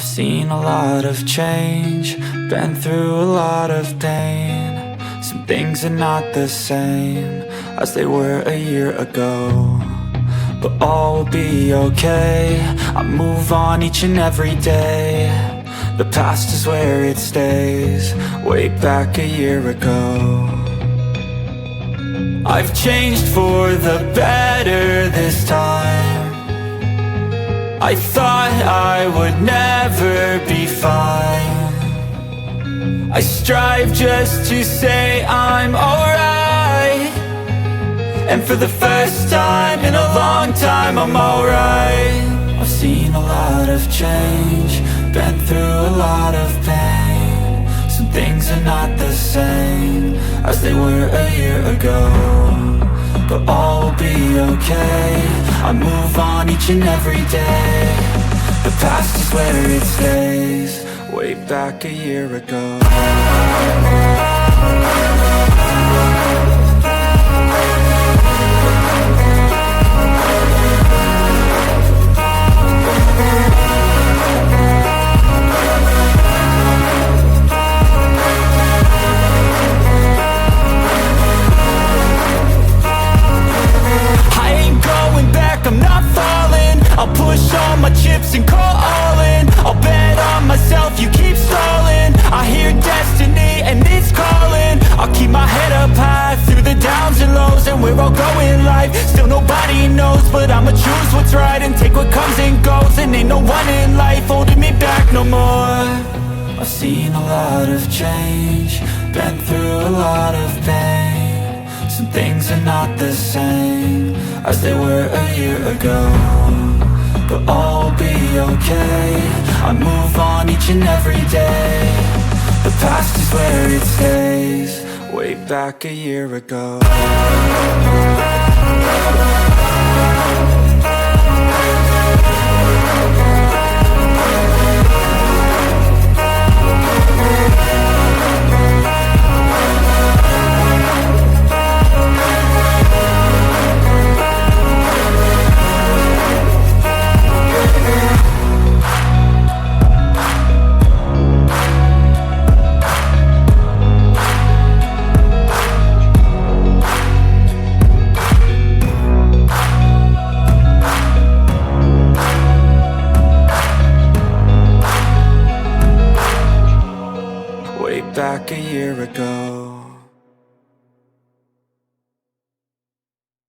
I've seen a lot of change, been through a lot of pain. Some things are not the same as they were a year ago, but all will be okay. I move on each and every day. The past is where it stays, way back a year ago. I've changed for the better this time. I thought I would never be fine. I strive just to say I'm alright, and for the first time in a long time I'm alright. I've seen a lot of change, been through a lot of pain. Some things are not the same as they were a year ago, but all will be okay. I move on each and every day. The past is where it stays, way back a year ago. I'm not falling, I'll push all my chips and call all in. I'll bet on myself, you keep stalling. I hear destiny and it's calling. I'll keep my head up high through the downs and lows, and where I'll go in life, still nobody knows. But I'ma choose what's right and take what comes and goes, and ain't no one in life holding me back no more. I've seen a lot of change, been through a lot of pain. Some things are not the same as they were a year ago, but all will be okay. I move on each and every day. The past is where it stays, way back a year ago. Back a year ago.